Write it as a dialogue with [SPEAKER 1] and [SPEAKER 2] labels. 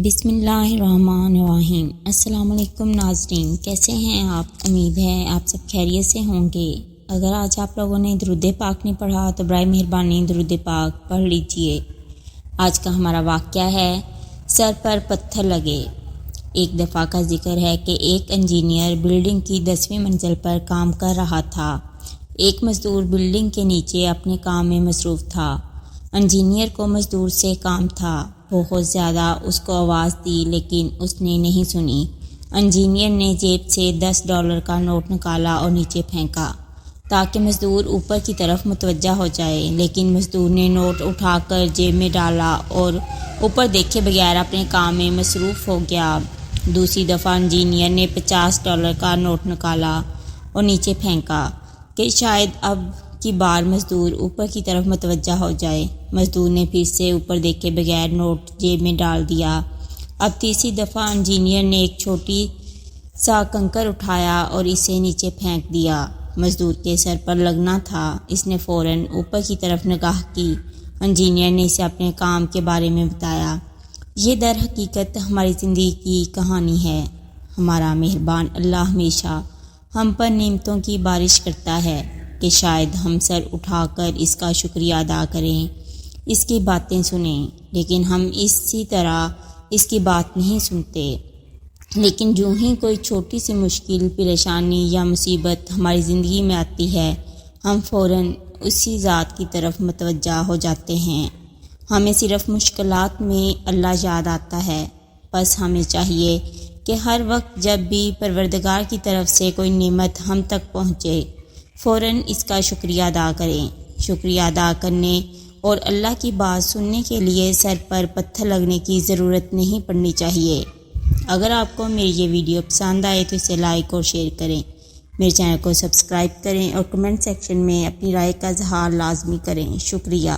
[SPEAKER 1] بسم اللہ الرحمن الرحیم۔ السلام علیکم ناظرین، کیسے ہیں آپ؟ امید ہے آپ سب خیریت سے ہوں گے۔ اگر آج آپ لوگوں نے درود پاک نہیں پڑھا تو برائے مہربانی درود پاک پڑھ لیجئے۔ آج کا ہمارا واقعہ ہے سر پر پتھر لگے۔ ایک دفعہ کا ذکر ہے کہ ایک انجینئر بلڈنگ کی 10ویں منزل پر کام کر رہا تھا۔ ایک مزدور بلڈنگ کے نیچے اپنے کام میں مصروف تھا۔ انجینئر کو مزدور سے کام تھا، بہت زیادہ اس کو آواز دی لیکن اس نے نہیں سنی۔ انجینئر نے جیب سے $10 کا نوٹ نکالا اور نیچے پھینکا تاکہ مزدور اوپر کی طرف متوجہ ہو جائے، لیکن مزدور نے نوٹ اٹھا کر جیب میں ڈالا اور اوپر دیکھے بغیر اپنے کام میں مصروف ہو گیا۔ دوسری دفعہ انجینئر نے $50 کا نوٹ نکالا اور نیچے پھینکا کہ شاید اب کی بار مزدور اوپر کی طرف متوجہ ہو جائے۔ مزدور نے پھر سے اوپر دیکھے بغیر نوٹ جیب میں ڈال دیا۔ اب تیسری دفعہ انجینئر نے ایک چھوٹی سا کنکر اٹھایا اور اسے نیچے پھینک دیا۔ مزدور کے سر پر لگنا تھا، اس نے فوراً اوپر کی طرف نگاہ کی۔ انجینئر نے اسے اپنے کام کے بارے میں بتایا۔ یہ در حقیقت ہماری زندگی کی کہانی ہے۔ ہمارا مہربان اللہ ہمیشہ ہم پر نعمتوں کی بارش کرتا ہے کہ شاید ہم سر اٹھا کر اس کا شکریہ ادا کریں، اس کی باتیں سنیں، لیکن ہم اسی طرح اس کی بات نہیں سنتے۔ لیکن جو ہی کوئی چھوٹی سی مشکل، پریشانی یا مصیبت ہماری زندگی میں آتی ہے، ہم فوراً اسی ذات کی طرف متوجہ ہو جاتے ہیں۔ ہمیں صرف مشکلات میں اللہ یاد آتا ہے، بس ہمیں چاہیے کہ ہر وقت جب بھی پروردگار کی طرف سے کوئی نعمت ہم تک پہنچے، فوراً اس کا شکریہ ادا کریں۔ شکریہ ادا کرنے اور اللہ کی بات سننے کے لیے سر پر پتھر لگنے کی ضرورت نہیں پڑنی چاہیے۔ اگر آپ کو میری یہ ویڈیو پسند آئے تو اسے لائک اور شیئر کریں، میرے چینل کو سبسکرائب کریں اور کمنٹ سیکشن میں اپنی رائے کا اظہار لازمی کریں۔ شکریہ۔